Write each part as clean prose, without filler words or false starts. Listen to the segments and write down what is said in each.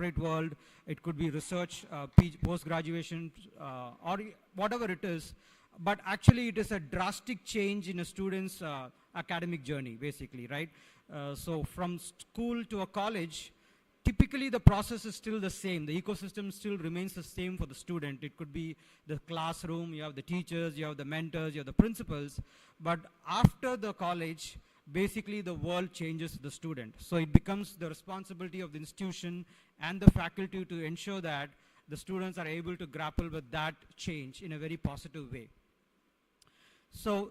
corporate world, it could be research, post-graduation, or whatever it is. But actually, it is a drastic change in a student's academic journey, basically, right? So from school to a college, typically the process is still the same. The ecosystem still remains the same for the student. It could be the classroom, you have the teachers, you have the mentors, you have the principals. But after the college, basically the world changes the student. So it becomes the responsibility of the institution and the faculty to ensure that the students are able to grapple with that change in a very positive way. So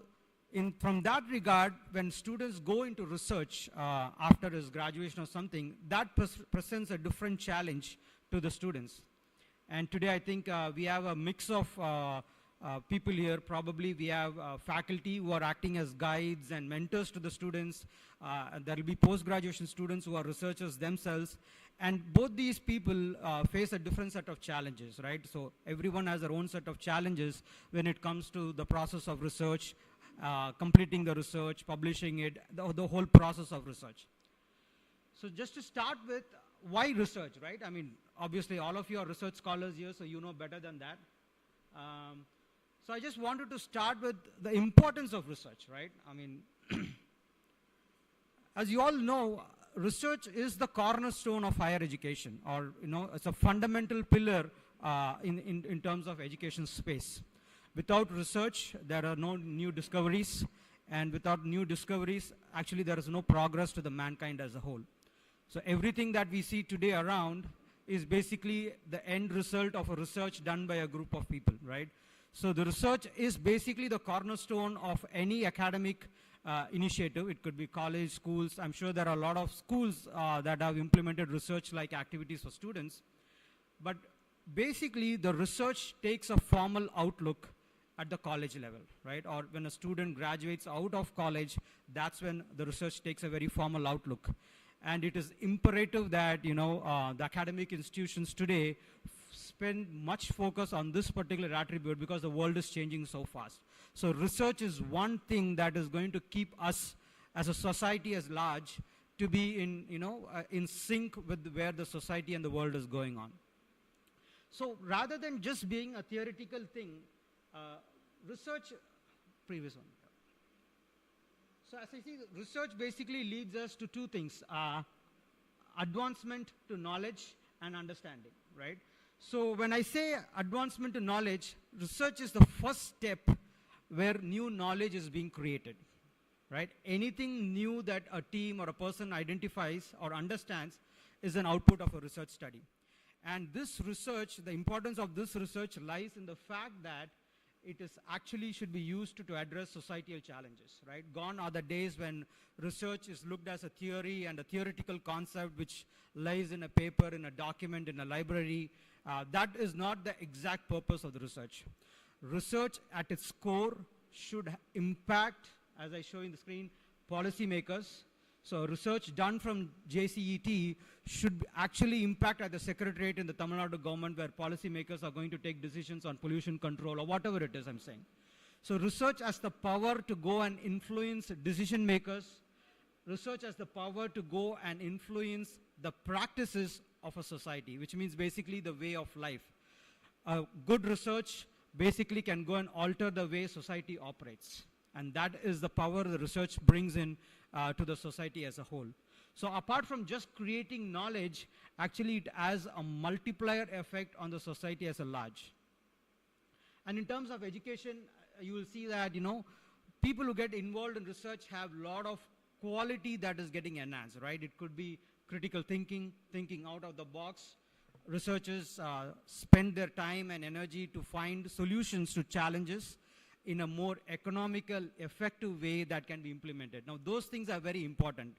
from that regard, when students go into research after his graduation or something, that presents a different challenge to the students. And today I think we have a mix of people here. Probably we have faculty who are acting as guides and mentors to the students. There will be post-graduation students who are researchers themselves. And both these people face a different set of challenges, right? So everyone has their own set of challenges when it comes to the process of research, completing the research, publishing it, the whole process of research. So just to start with, why research, right? I mean, obviously all of you are research scholars here, so you know better than that. So I just wanted to start with the importance of research, right? I mean, as you all know, research is the cornerstone of higher education, or it's a fundamental pillar in terms of education space. Without research, there are no new discoveries, and without new discoveries, actually there is no progress to the mankind as a whole. So everything that we see today around is basically the end result of a research done by a group of people, right? So the research is basically the cornerstone of any academic initiative. It could be college, schools. I'm sure there are a lot of schools that have implemented research-like activities for students. But basically, the research takes a formal outlook at the college level, right? Or when a student graduates out of college, that's when the research takes a very formal outlook. And it is imperative that, the academic institutions today spend much focus on this particular attribute because the world is changing so fast. So research is one thing that is going to keep us as a society as large to be in sync with where the society and the world is going on. So rather than just being a theoretical thing, research, previous one. So as I see, research basically leads us to two things, advancement to knowledge and understanding, right? So when I say advancement to knowledge, research is the first step where new knowledge is being created, right? Anything new that a team or a person identifies or understands is an output of a research study. And this research, the importance of this research lies in the fact that it is actually should be used to address societal challenges, right? Gone are the days when research is looked as a theory and a theoretical concept which lies in a paper, in a document, in a library. That is not the exact purpose of the research. Research at its core should impact, as I show in the screen, policymakers. So research done from Jcet should actually impact at the secretariat in the Tamil Nadu government, where policymakers are going to take decisions on pollution control or whatever it is I'm saying. So research has the power to go and influence decision makers. Research has the power to go and influence the practices of a society, which means basically the way of life. Good research basically can go and alter the way society operates. And that is the power the research brings in to the society as a whole. So apart from just creating knowledge, actually it has a multiplier effect on the society as a large. And in terms of education, you will see that, people who get involved in research have a lot of quality that is getting enhanced, right? It could be critical thinking, thinking out of the box. Researchers spend their time and energy to find solutions to challenges in a more economical, effective way that can be implemented. Now, those things are very important.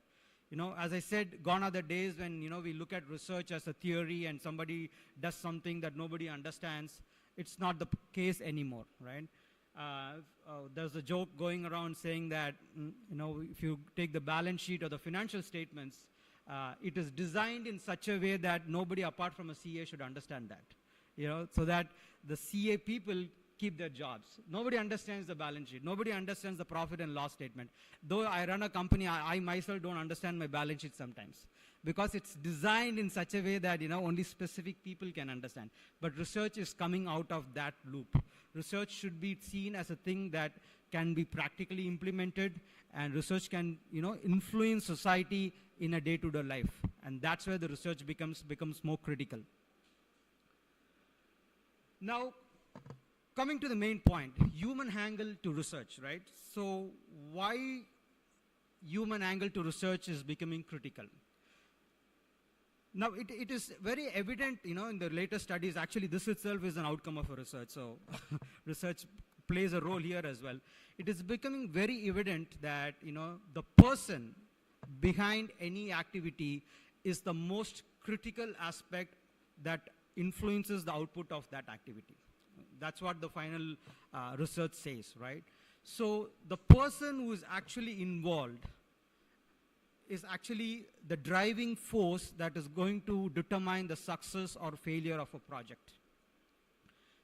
As I said, gone are the days when, we look at research as a theory and somebody does something that nobody understands. It's not the case anymore, right? There's a joke going around saying that, if you take the balance sheet or the financial statements, it is designed in such a way that nobody apart from a CA should understand that, so that the CA people keep their jobs. Nobody understands the balance sheet. Nobody understands the profit and loss statement. Though I run a company, I myself don't understand my balance sheet sometimes. because it's designed in such a way that, only specific people can understand. But research is coming out of that loop. Research should be seen as a thing that can be practically implemented, and research can, influence society in a day-to-day life. And that's where the research becomes more critical. Now, coming to the main point, human angle to research, right? So why human angle to research is becoming critical? Now, it is very evident, in the latest studies, actually this itself is an outcome of a research. So research plays a role here as well. It is becoming very evident that, the person behind any activity is the most critical aspect that influences the output of that activity. That's what the final research says, right? So the person who is actually involved is actually the driving force that is going to determine the success or failure of a project.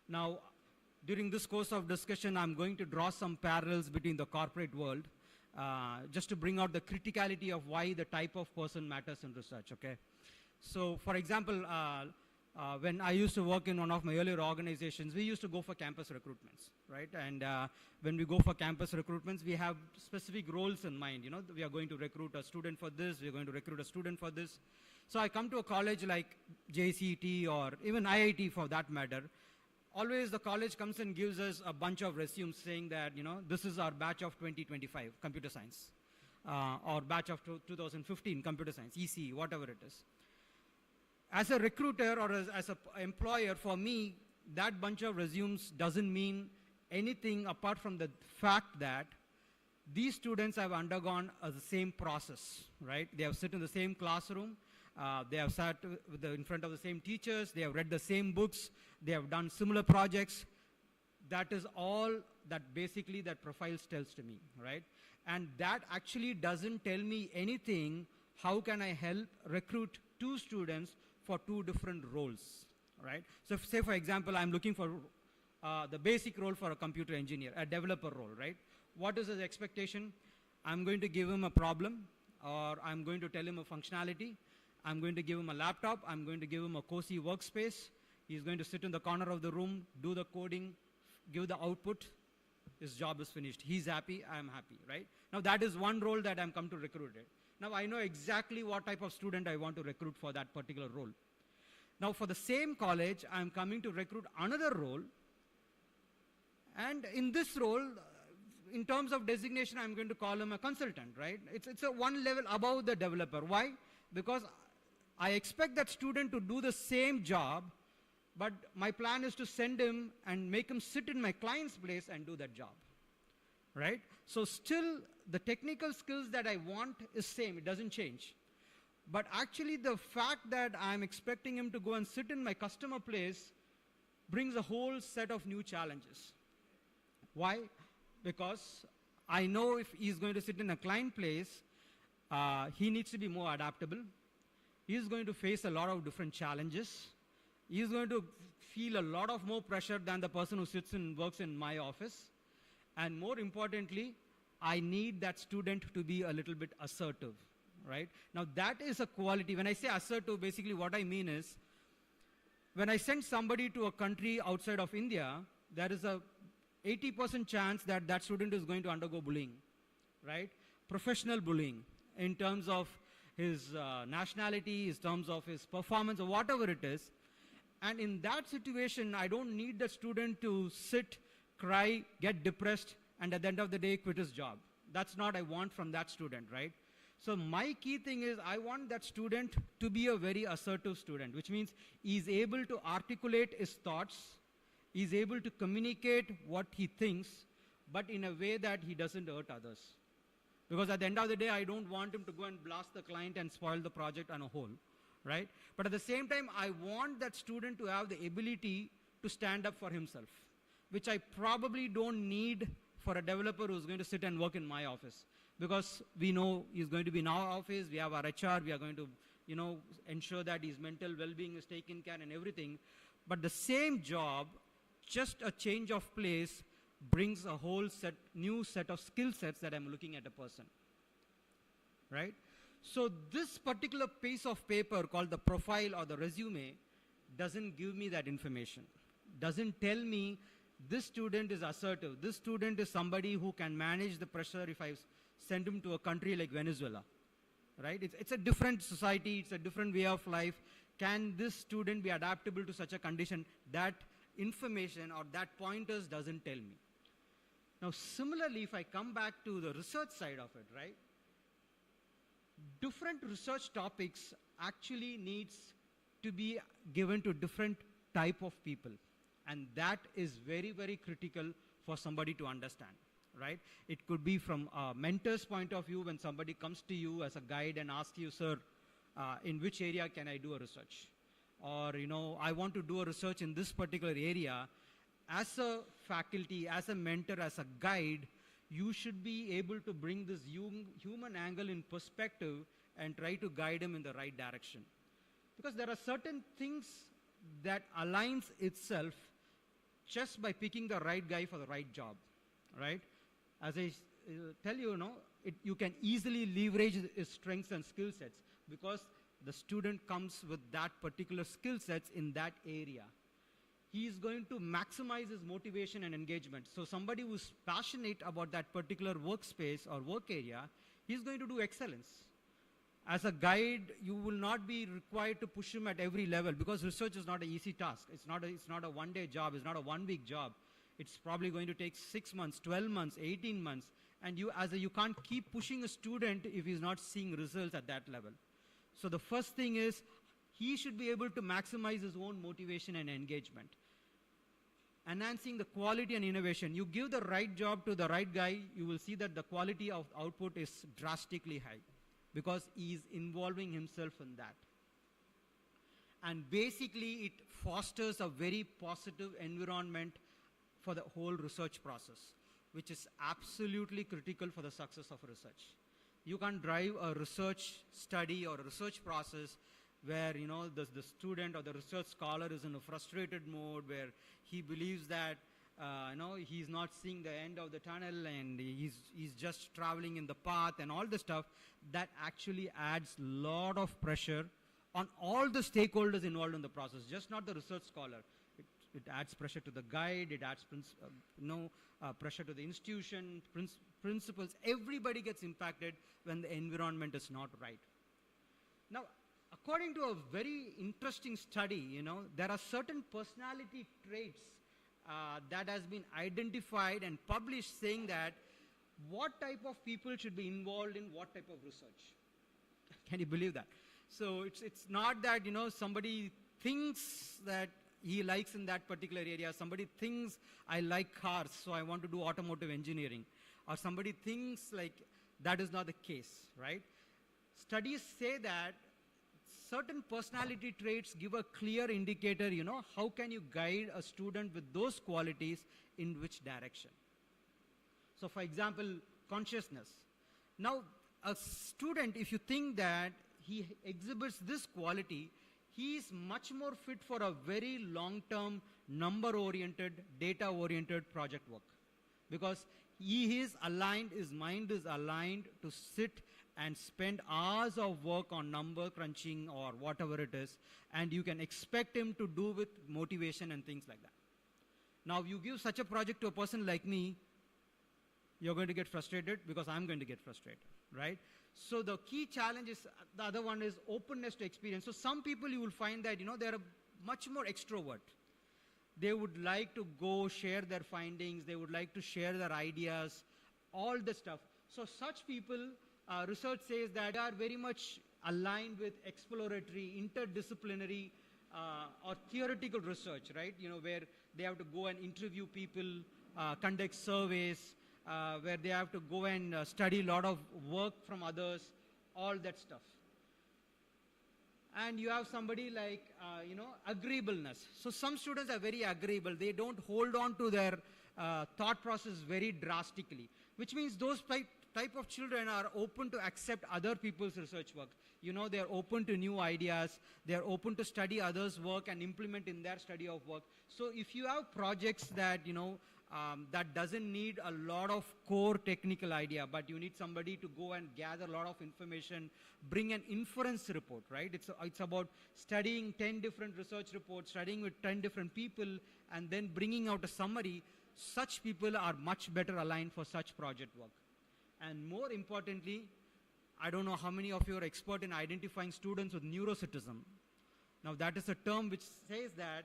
Now, during this course of discussion, I'm going to draw some parallels between the corporate world, just to bring out the criticality of why the type of person matters in research, okay? So, for example, when I used to work in one of my earlier organizations, we used to go for campus recruitments, right? And when we go for campus recruitments, we have specific roles in mind. We are going to recruit a student for this, we are going to recruit a student for this. So I come to a college like Jcet or even IIT for that matter. Always the college comes and gives us a bunch of resumes saying that, this is our batch of 2025, computer science, or batch of 2015, computer science, ECE, whatever it is. As a recruiter or as an employer, for me, that bunch of resumes doesn't mean anything apart from the fact that these students have undergone the same process, right? They have sat in the same classroom, they have sat in front of the same teachers, they have read the same books, they have done similar projects. That is all that basically that profile tells to me, right? And that actually doesn't tell me anything. How can I help recruit two students for two different roles, right? So say, for example, I'm looking for the basic role for a computer engineer, a developer role, right? What is his expectation? I'm going to give him a problem, or I'm going to tell him a functionality. I'm going to give him a laptop. I'm going to give him a cozy workspace. He's going to sit in the corner of the room, do the coding, give the output. His job is finished. He's happy, I'm happy, right? Now that is one role that I'm come to recruit it. Now I know exactly what type of student I want to recruit for that particular role. Now for the same college, I'm coming to recruit another role. And in this role, in terms of designation, I'm going to call him a consultant, right? It's a one level above the developer. Why? Because I expect that student to do the same job, but my plan is to send him and make him sit in my client's place and do that job, right? So still, the technical skills that I want is same, it doesn't change. But actually the fact that I'm expecting him to go and sit in my customer place brings a whole set of new challenges. Why? Because I know if he's going to sit in a client place, he needs to be more adaptable. He's going to face a lot of different challenges. He's going to feel a lot of more pressure than the person who sits and works in my office. And more importantly, I need that student to be a little bit assertive, right? Now that is a quality. When I say assertive, basically what I mean is, when I send somebody to a country outside of India, there is a 80% chance that that student is going to undergo bullying, right? Professional bullying in terms of his nationality, in terms of his performance, or whatever it is. And in that situation, I don't need the student to sit, cry, get depressed, and at the end of the day, quit his job. That's not what I want from that student, right? So my key thing is I want that student to be a very assertive student, which means he's able to articulate his thoughts, he's able to communicate what he thinks, but in a way that he doesn't hurt others. Because at the end of the day, I don't want him to go and blast the client and spoil the project on a whole, right? But at the same time, I want that student to have the ability to stand up for himself, which I probably don't need for a developer who's going to sit and work in my office. Because we know he's going to be in our office, we have our HR, we are going to, ensure that his mental well-being is taken care and everything. But the same job, just a change of place, brings a new set of skill sets that I'm looking at a person, right? So this particular piece of paper called the profile or the resume doesn't give me that information. Doesn't tell me this student is assertive. This student is somebody who can manage the pressure if I send him to a country like Venezuela, right? It's a different society. It's a different way of life. Can this student be adaptable to such a condition? That information or that pointers doesn't tell me. Now, similarly, if I come back to the research side of it, right? Different research topics actually needs to be given to different type of people. And that is very, very critical for somebody to understand, right? It could be from a mentor's point of view when somebody comes to you as a guide and asks you, sir, in which area can I do a research? Or, I want to do a research in this particular area. As a faculty, as a mentor, as a guide, you should be able to bring this human angle in perspective and try to guide him in the right direction. Because there are certain things that aligns itself just by picking the right guy for the right job, right? As I tell you, you can easily leverage his strengths and skill sets because the student comes with that particular skill sets in that area. He is going to maximize his motivation and engagement. So somebody who's passionate about that particular workspace or work area, he's going to do excellence. As a guide, you will not be required to push him at every level because research is not an easy task. It's not a one-day job. It's not a one-week job. It's probably going to take 6 months, 12 months, 18 months. And you can't keep pushing a student if he's not seeing results at that level. So the first thing is he should be able to maximize his own motivation and engagement. Enhancing the quality and innovation. You give the right job to the right guy, you will see that the quality of output is drastically high because he is involving himself in that. And basically, it fosters a very positive environment for the whole research process, which is absolutely critical for the success of research. You can't drive a research study or a research process where the student or the research scholar is in a frustrated mode where he believes that he's not seeing the end of the tunnel and he's just traveling in the path and all the stuff. That actually adds a lot of pressure on all the stakeholders involved in the process, just not the research scholar. It adds pressure to the guide, it adds pressure to the institution, principals. Everybody gets impacted when the environment is not right. Now, according to a very interesting study, there are certain personality traits that has been identified and published saying that what type of people should be involved in what type of research. Can you believe that? So it's not that, somebody thinks that he likes in that particular area. Somebody thinks I like cars, so I want to do automotive engineering. Or somebody thinks like that is not the case, right? Studies say that certain personality traits give a clear indicator, how can you guide a student with those qualities in which direction. So for example, consciousness. Now, a student, if you think that he exhibits this quality, he is much more fit for a very long-term, number-oriented, data-oriented project work. Because he is aligned, his mind is aligned to sit and spend hours of work on number crunching or whatever it is, and you can expect him to do with motivation and things like that. Now, you give such a project to a person like me, you're going to get frustrated because I'm going to get frustrated, right? So the key challenge is, the other one is openness to experience. So some people you will find that, they're much more extrovert. They would like to go share their findings, they would like to share their ideas, all the stuff. So such people, research says that are very much aligned with exploratory, interdisciplinary, or theoretical research, right? Where they have to go and interview people, conduct surveys, where they have to go and study a lot of work from others, all that stuff. And you have somebody like, agreeableness. So some students are very agreeable. They don't hold on to their thought process very drastically, which means those type of children are open to accept other people's research work. They're open to new ideas. They're open to study others' work and implement in their study of work. So if you have projects that, that doesn't need a lot of core technical idea, but you need somebody to go and gather a lot of information, bring an inference report, right? It's about studying 10 different research reports, studying with 10 different people, and then bringing out a summary. Such people are much better aligned for such project work. And more importantly, I don't know how many of you are expert in identifying students with neuroticism. Now that is a term which says that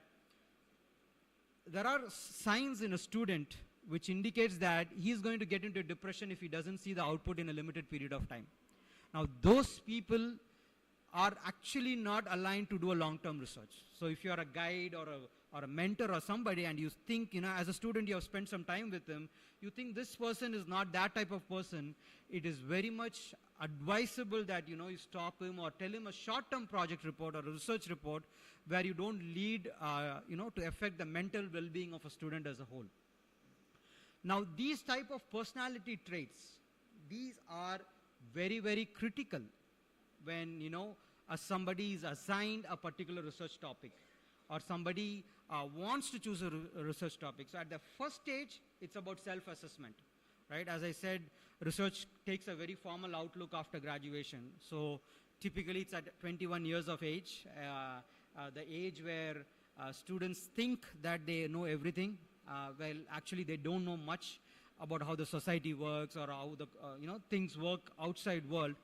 there are signs in a student which indicates that he's going to get into depression if he doesn't see the output in a limited period of time. Now those people are actually not aligned to do a long-term research. So if you're a guide or a mentor or somebody and you think, as a student you have spent some time with them, you think this person is not that type of person, it is very much advisable that, you stop him or tell him a short-term project report or a research report where you don't lead, to affect the mental well-being of a student as a whole. Now, these type of personality traits, these are very, very critical when, somebody is assigned a particular research topic or somebody wants to choose a research topic. So at the first stage, it's about self-assessment, right? As I said, research takes a very formal outlook after graduation. So typically it's at 21 years of age, the age where students think that they know everything. Well, actually they don't know much about how the society works or how the things work outside world.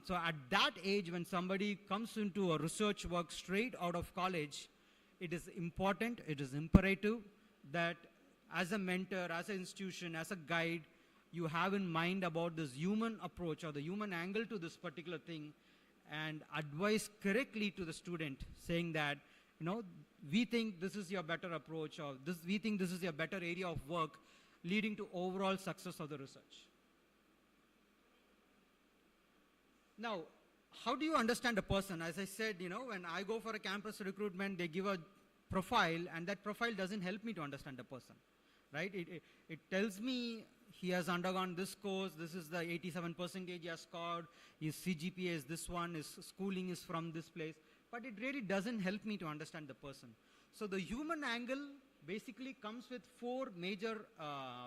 So at that age, when somebody comes into a research work straight out of college, it is important, it is imperative that as a mentor, as an institution, as a guide, you have in mind about this human approach or the human angle to this particular thing and advise correctly to the student saying that, we think this is your better approach or we think this is your better area of work leading to overall success of the research. Now, how do you understand a person? As I said, when I go for a campus recruitment, they give a profile, and that profile doesn't help me to understand a person, right? It tells me he has undergone this course, this is the 87% he has scored, his CGPA is this one, his schooling is from this place, but it really doesn't help me to understand the person. So the human angle basically comes with 4 major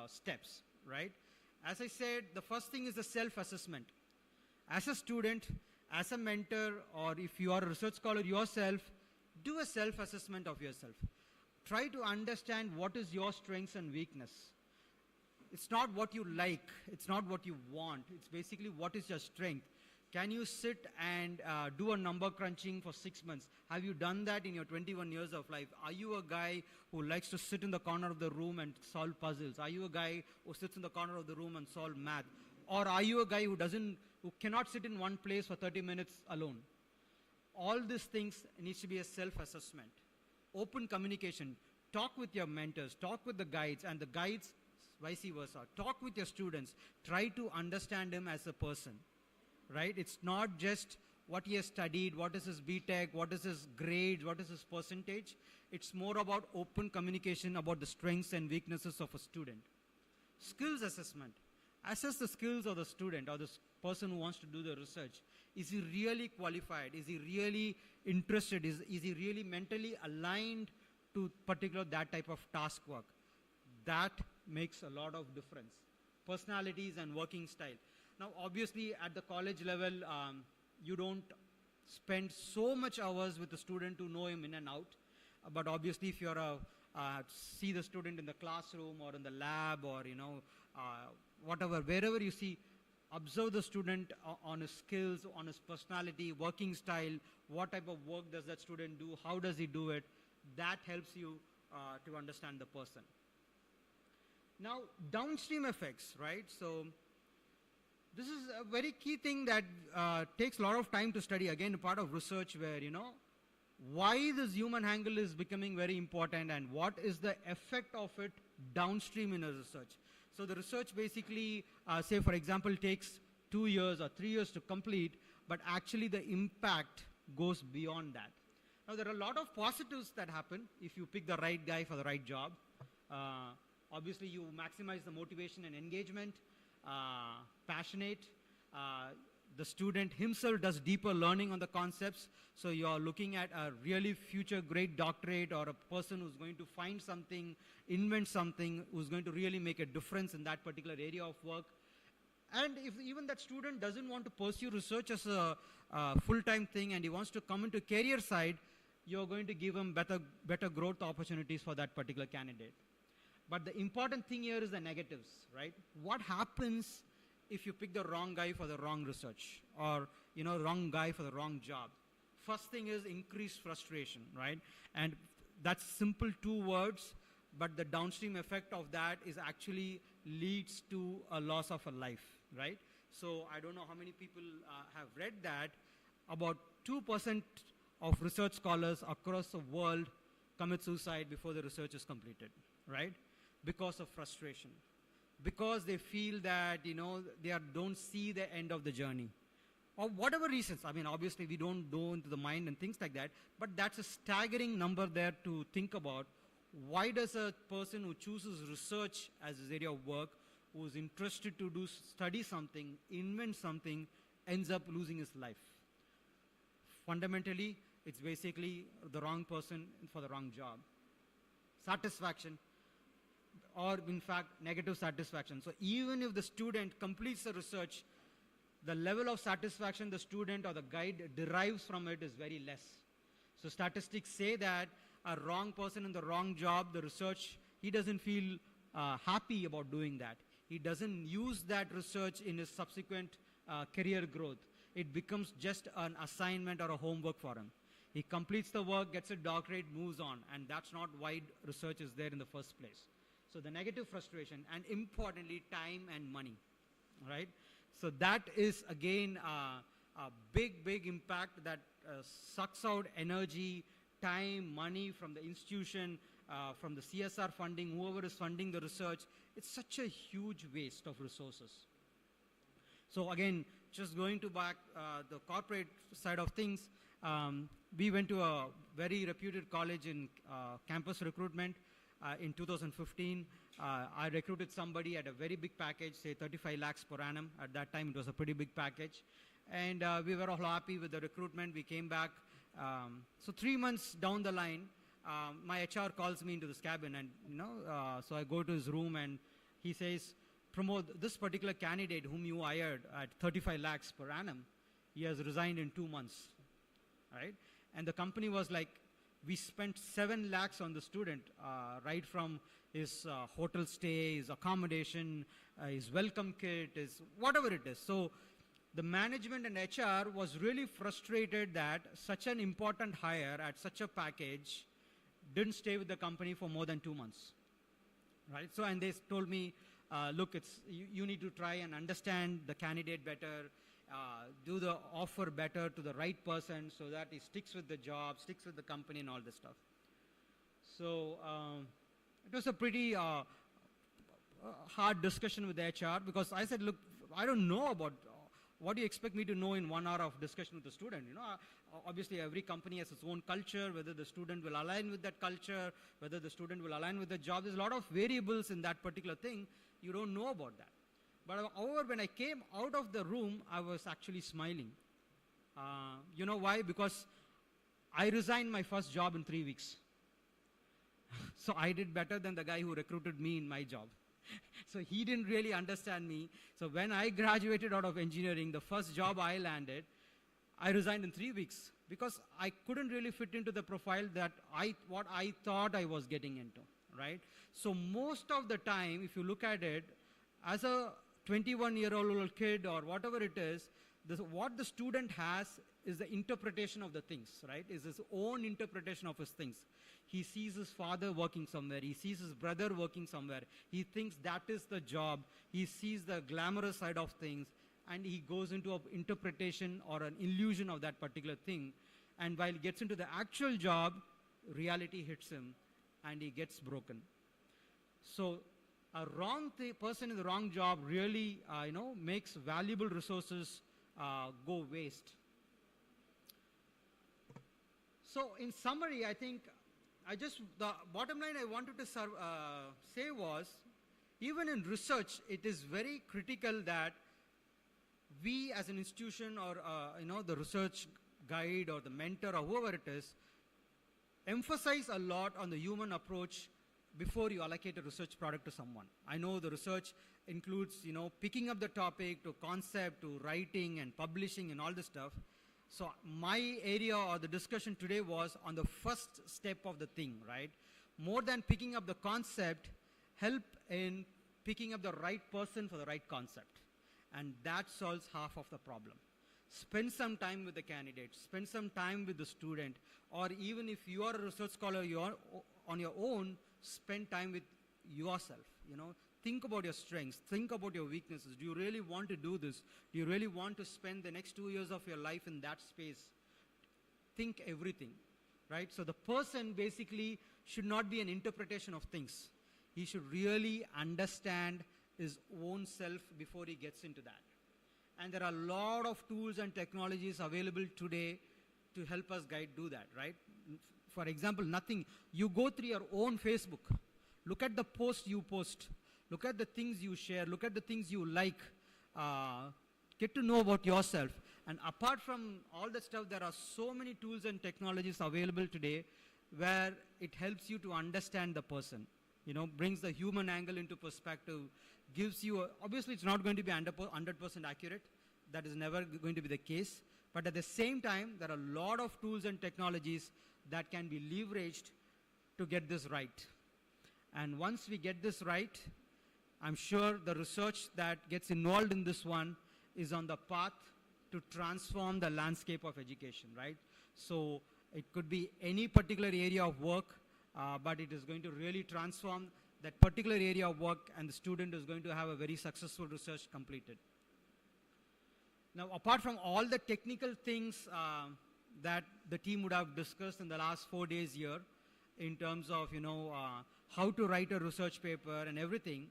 steps, right? As I said, the first thing is the self-assessment. As a student, as a mentor, or if you are a research scholar yourself, do a self-assessment of yourself. Try to understand what is your strengths and weakness. It's not what you like, it's not what you want, it's basically what is your strength. Can you sit and do a number crunching for 6 months? Have you done that in your 21 years of life? Are you a guy who likes to sit in the corner of the room and solve puzzles? Are you a guy who sits in the corner of the room and solve math? Or are you a guy who cannot sit in one place for 30 minutes alone? All these things needs to be a self-assessment. Open communication. Talk with your mentors, talk with the guides, and the guides vice versa. Talk with your students. Try to understand him as a person, right? It's not just what he has studied, what is his BTech, what is his grades, what is his percentage. It's more about open communication about the strengths and weaknesses of a student. Skills assessment. Assess the skills of the student or the person who wants to do the research. Is he really qualified? Is he really interested? Is he really mentally aligned to that type of task work? That makes a lot of difference. Personalities and working style. Now, obviously, at the college level, you don't spend so much hours with the student to know him in and out. But obviously, if you're see the student in the classroom or in the lab or, whatever, wherever you see, observe the student on his skills, on his personality, working style, what type of work does that student do, how does he do it. That helps you to understand the person. Now, downstream effects, right? So, this is a very key thing that takes a lot of time to study. Again, a part of research where, why this human angle is becoming very important and what is the effect of it downstream in a research. So the research basically, say for example, takes 2 years or 3 years to complete, but actually the impact goes beyond that. Now there are a lot of positives that happen if you pick the right guy for the right job. Obviously you maximize the motivation and engagement, passionate, the student himself does deeper learning on the concepts. So you're looking at a really future great doctorate or a person who's going to find something, invent something, who's going to really make a difference in that particular area of work. And if even that student doesn't want to pursue research as a full-time thing and he wants to come into career side, you're going to give him better growth opportunities for that particular candidate. But the important thing here is the negatives, right? What happens if you pick the wrong guy for the wrong research, or wrong guy for the wrong job? First thing is increased frustration, right? And that's simple 2 words, but the downstream effect of that is actually leads to a loss of a life, right? So I don't know how many people have read that. About 2% of research scholars across the world commit suicide before the research is completed, right? Because of frustration. Because they feel that, they don't see the end of the journey. Or whatever reasons. I mean, obviously we don't go into the mind and things like that, but that's a staggering number there to think about. Why does a person who chooses research as his area of work, who is interested to study something, invent something, ends up losing his life? Fundamentally, it's basically the wrong person for the wrong job. Satisfaction, or in fact, negative satisfaction. So even if the student completes the research, the level of satisfaction the student or the guide derives from it is very less. So statistics say that a wrong person in the wrong job, the research, he doesn't feel happy about doing that. He doesn't use that research in his subsequent career growth. It becomes just an assignment or a homework for him. He completes the work, gets a doctorate, moves on, and that's not why research is there in the first place. So the negative frustration, and importantly, time and money, right? So that is, again, a big impact that sucks out energy, time, money from the institution, from the CSR funding, whoever is funding the research. It's such a huge waste of resources. So again, just going to back the corporate side of things, we went to a very reputed college in campus recruitment in 2015. I recruited somebody at a very big package, say 35 lakhs per annum. At that time, it was a pretty big package. And we were all happy with the recruitment. We came back. So 3 months down the line, my HR calls me into this cabin, and so I go to his room, and he says, Pramod, this particular candidate whom you hired at 35 lakhs per annum, he has resigned in 2 months, right? And the company was like, we spent 7 lakhs on the student, right from his hotel stay, his accommodation, his welcome kit, his whatever it is. So the management and HR was really frustrated that such an important hire at such a package didn't stay with the company for more than 2 months, right? So, and they told me, look, you need to try and understand the candidate better, do the offer better to the right person so that he sticks with the job, sticks with the company and all this stuff. So it was a pretty hard discussion with the HR, because I said, look, I don't know about what do you expect me to know in 1 hour of discussion with the student? Obviously every company has its own culture, whether the student will align with that culture, whether the student will align with the job. There's a lot of variables in that particular thing. You don't know about that. But however, when I came out of the room, I was actually smiling. You know why? Because I resigned my first job in 3 weeks. So I did better than the guy who recruited me in my job. So he didn't really understand me. So when I graduated out of engineering, the first job I landed, I resigned in 3 weeks because I couldn't really fit into the profile that what I thought I was getting into, right? So most of the time, if you look at it, as a 21-year-old kid or whatever it is, what the student has is the interpretation of the things, right? Is his own interpretation of his things. He sees his father working somewhere. He sees his brother working somewhere. He thinks that is the job. He sees the glamorous side of things, and he goes into an interpretation or an illusion of that particular thing. And while he gets into the actual job, reality hits him, and he gets broken. So a wrong person in the wrong job really, makes valuable resources go waste. So in summary, I think the bottom line I wanted to say was, even in research, it is very critical that we as an institution or the research guide or the mentor or whoever it is, emphasize a lot on the human approach before you allocate a research product to someone. I know the research includes, picking up the topic to concept to writing and publishing and all this stuff. So my area or the discussion today was on the first step of the thing, right? More than picking up the concept, help in picking up the right person for the right concept. And that solves half of the problem. Spend some time with the candidate, spend some time with the student, or even if you are a research scholar, you are on your own, spend time with yourself. Think about your strengths, think about your weaknesses. Do you really want to do this? Do you really want to spend the next 2 years of your life in that space? Think everything, right? So the person basically should not be an interpretation of things. He should really understand his own self before he gets into that. And there are a lot of tools and technologies available today to help us guide do that, right? For example, nothing. You go through your own Facebook. Look at the posts you post. Look at the things you share. Look at the things you like. Get to know about yourself. And apart from all that stuff, there are so many tools and technologies available today where it helps you to understand the person. Brings the human angle into perspective, gives you, obviously it's not going to be 100% accurate. That is never going to be the case. But at the same time, there are a lot of tools and technologies that can be leveraged to get this right. And once we get this right, I'm sure the research that gets involved in this one is on the path to transform the landscape of education, right? So it could be any particular area of work, but it is going to really transform that particular area of work, and the student is going to have a very successful research completed. Now, apart from all the technical things that the team would have discussed in the last 4 days here, in terms of, how to write a research paper and everything,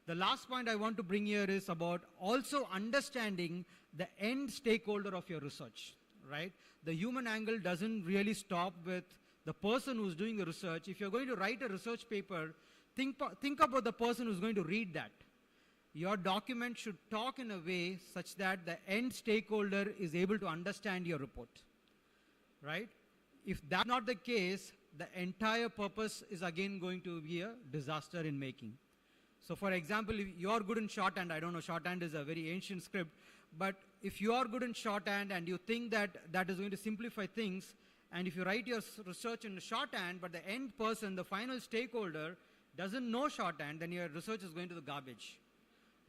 the last point I want to bring here is about also understanding the end stakeholder of your research, right? The human angle doesn't really stop with the person who's doing the research. If you're going to write a research paper, think about the person who's going to read that. Your document should talk in a way such that the end stakeholder is able to understand your report, right? If that's not the case, the entire purpose is again going to be a disaster in making. So for example, if you're good in shorthand, I don't know, shorthand is a very ancient script, but if you are good in shorthand and you think that that is going to simplify things, and if you write your research in shorthand, but the end person, the final stakeholder, doesn't know shorthand, then your research is going to the garbage,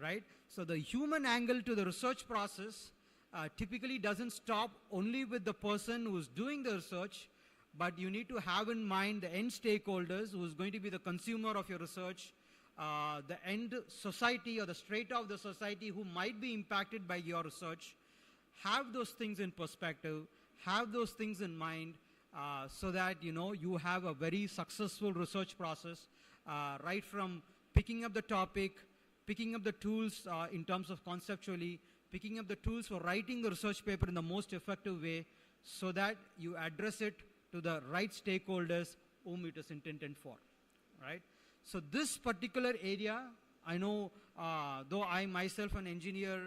right? So the human angle to the research process typically doesn't stop only with the person who's doing the research, but you need to have in mind the end stakeholders, who is going to be the consumer of your research, the end society or the strata of the society who might be impacted by your research. Have those things in perspective, have those things in mind, so that you have a very successful research process, right from picking up the topic, picking up the tools in terms of conceptually, picking up the tools for writing the research paper in the most effective way, so that you address it to the right stakeholders whom it is intended for, right? So this particular area, I know, though I myself an engineer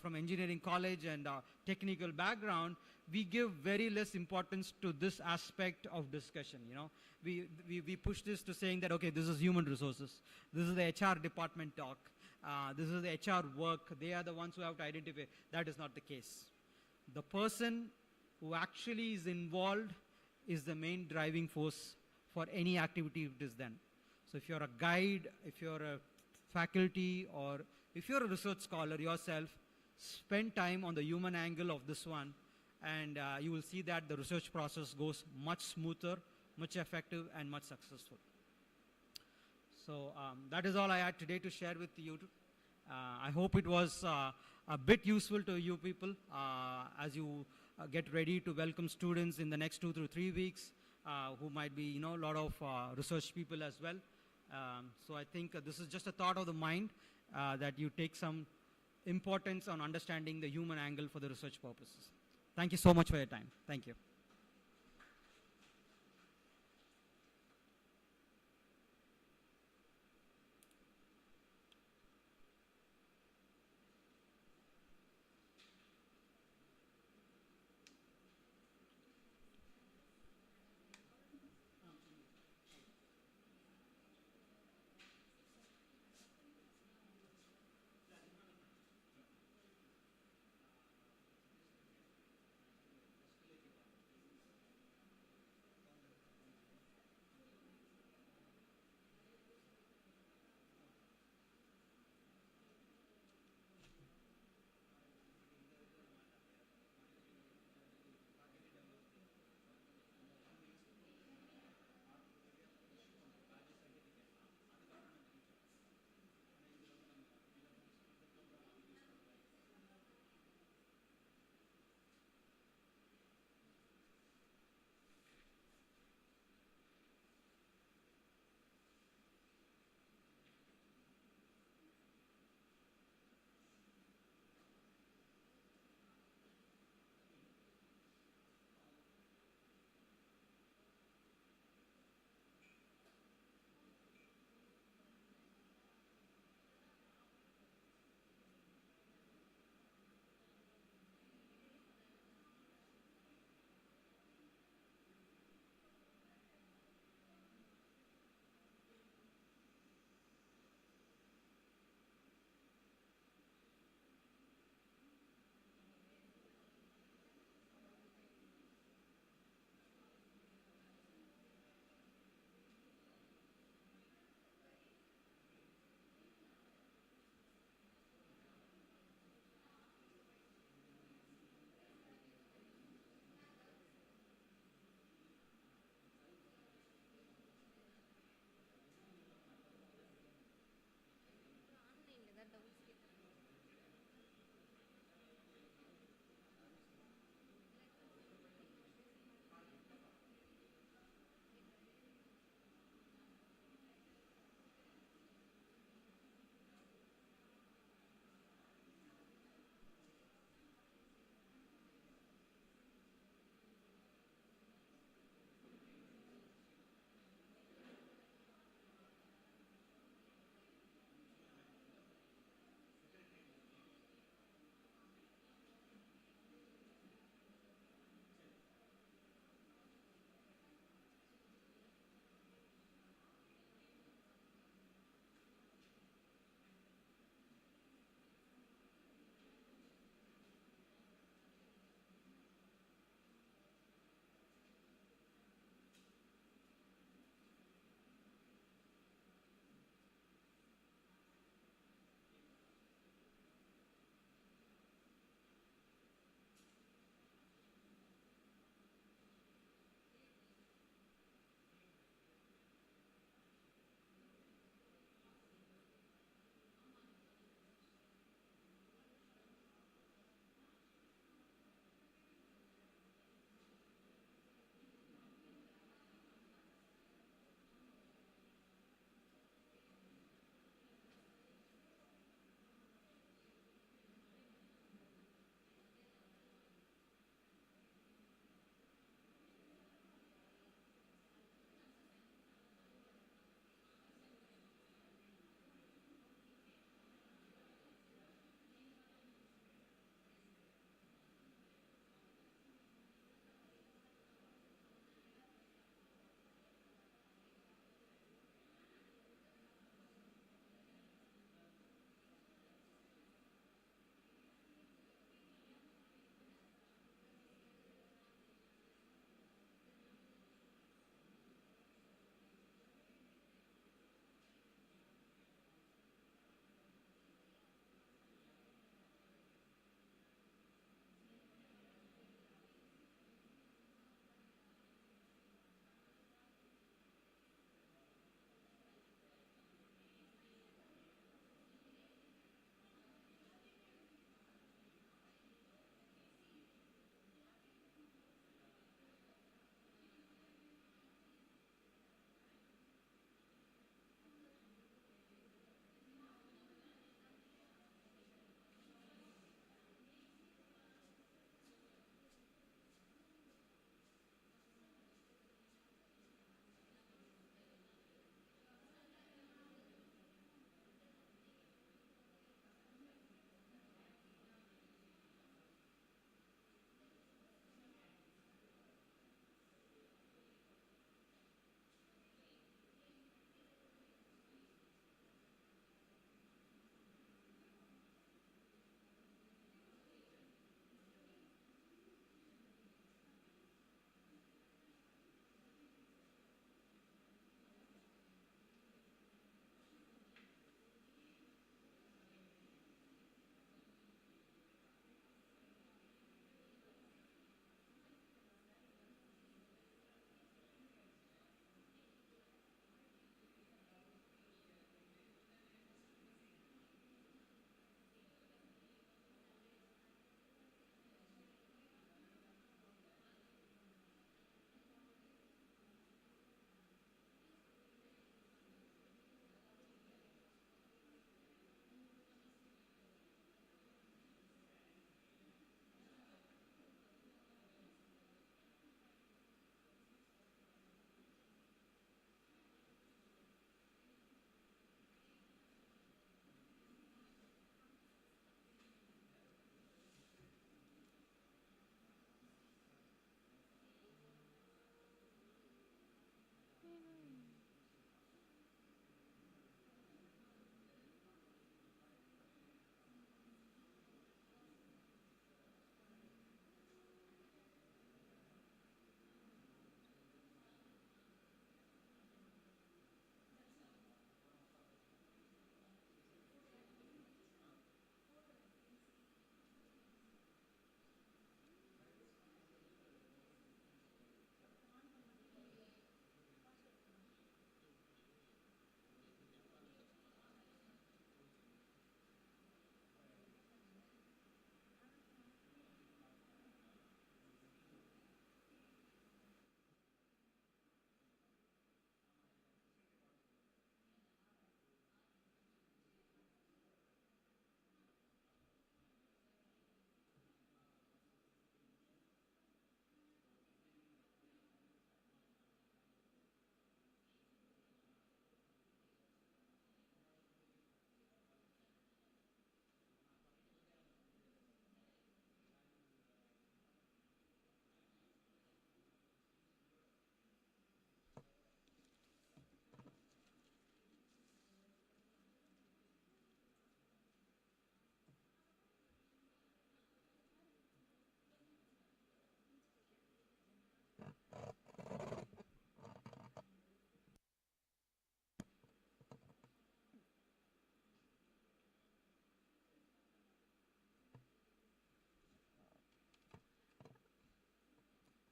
from engineering college and technical background, we give very less importance to this aspect of discussion. We push this to saying that, okay, this is human resources, this is the HR department talk, this is the HR work, they are the ones who have to identify. That is not the case. The person who actually is involved is the main driving force for any activity it is done. So if you're a guide, if you're a faculty, or if you're a research scholar yourself, spend time on the human angle of this one, and you will see that the research process goes much smoother, much effective, and much successful. So that is all I had today to share with you. I hope it was a bit useful to you people as you get ready to welcome students in the next 2 to 3 weeks, who might be, a lot of research people as well. So I think this is just a thought of the mind that you take some importance on understanding the human angle for the research purposes. Thank you so much for your time. Thank you.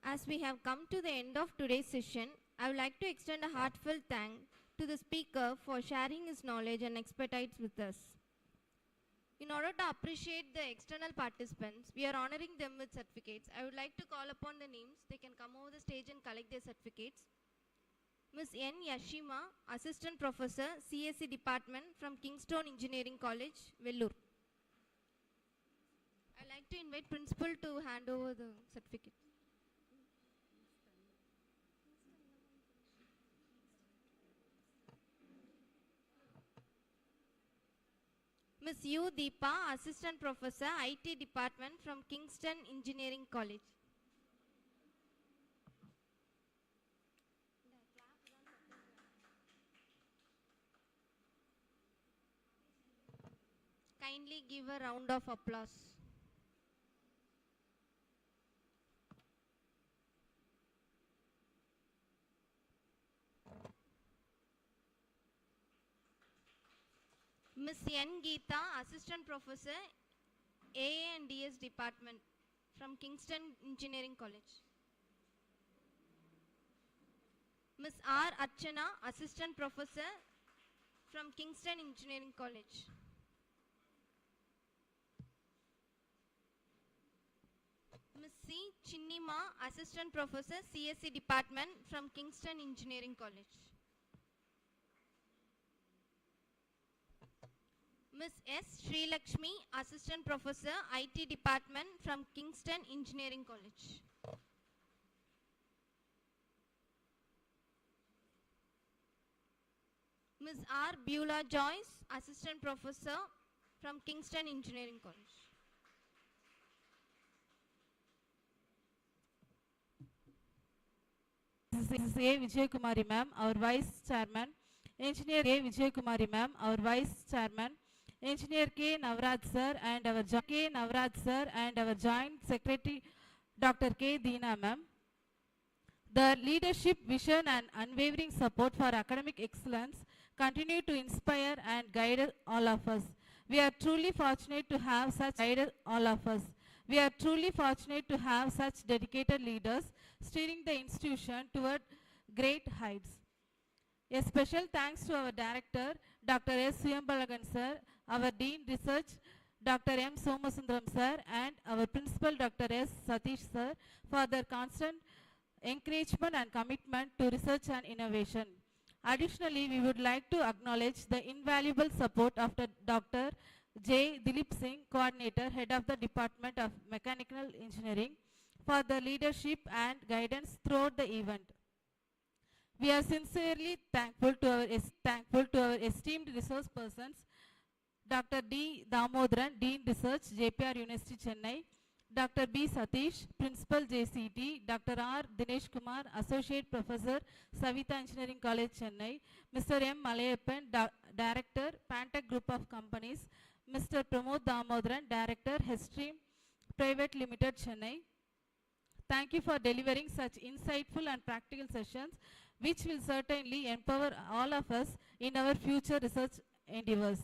As we have come to the end of today's session, I would like to extend a heartfelt thank to the speaker for sharing his knowledge and expertise with us. In order to appreciate the external participants, we are honoring them with certificates. I would like to call upon the names. They can come over the stage and collect their certificates. Ms. N. Yashima, Assistant Professor, CSE Department from Kingston Engineering College, Vellore. I would like to invite Principal to hand over the certificate. Ms. U. Deepa, Assistant Professor, IT Department from Kingston Engineering College. Kindly give a round of applause. Ms. N. Geeta, Assistant Professor, AA and DS Department from Kingston Engineering College. Ms. R. Archana, Assistant Professor from Kingston Engineering College. Ms. C. Chinnima, Assistant Professor, CSE Department from Kingston Engineering College. Ms. S. Sri Lakshmi, Assistant Professor, IT Department from Kingston Engineering College. Ms. R. Beulah Joyce, Assistant Professor from Kingston Engineering College. This is A. Vijay Kumari ma'am, our Vice Chairman. Engineer A. Vijay Kumari ma'am, our Vice Chairman. Engineer K. Navraj sir and our Joint Secretary Dr. K. Deena ma'am. The leadership, vision and unwavering support for academic excellence continue to inspire and guide all of us. We are truly fortunate to have such dedicated leaders steering the institution toward great heights. A special thanks to our director, Dr. S. Suyambalagan sir, our Dean Research, Dr. M. Somasundaram sir, and our Principal, Dr. S. Satish sir, for their constant encouragement and commitment to research and innovation. Additionally, we would like to acknowledge the invaluable support of Dr. J. Dilip Singh, Coordinator, Head of the Department of Mechanical Engineering, for the leadership and guidance throughout the event. We are sincerely thankful to our esteemed resource persons, Dr. D. Damodaran, Dean Research, JPR University, Chennai, Dr. B. Satish, Principal JCT, Dr. R. Dinesh Kumar, Associate Professor, Savita Engineering College, Chennai, Mr. M. Malayappan, Director, Pantech Group of Companies, Mr. Pramod Damodaran, Director, Hestream Private Limited, Chennai. Thank you for delivering such insightful and practical sessions, which will certainly empower all of us in our future research endeavors.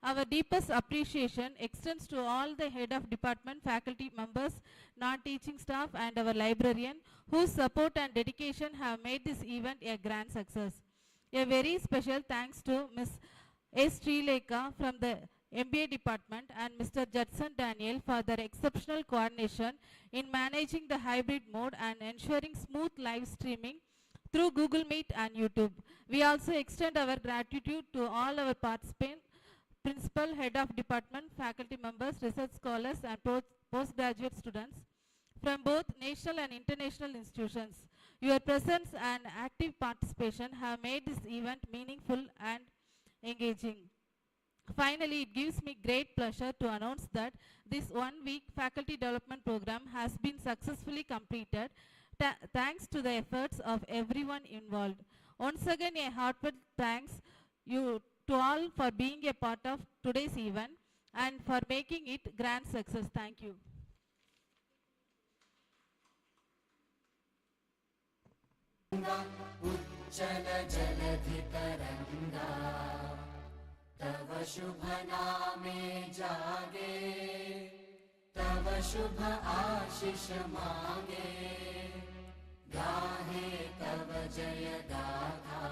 Our deepest appreciation extends to all the head of department, faculty members, non-teaching staff and our librarian whose support and dedication have made this event a grand success. A very special thanks to Ms. S. Srilekha from the MBA department and Mr. Judson Daniel for their exceptional coordination in managing the hybrid mode and ensuring smooth live streaming through Google Meet and YouTube. We also extend our gratitude to all our participants, principal, head of department, faculty members, research scholars and postgraduate students from both national and international institutions. Your presence and active participation have made this event meaningful and engaging. Finally, it gives me great pleasure to announce that this one-week faculty development program has been successfully completed thanks to the efforts of everyone involved. Once again, a heartfelt thanks you to all for being a part of today's event and for making it grand success. Thank you. तव शुभ नामे जागे, तव शुभ आशीष मांगे। गाहे तव जय गाथा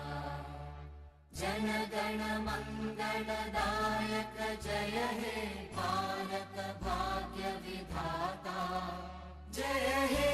जनगण मंगलदायक जय हे भारत भाग्य विधाता जय हे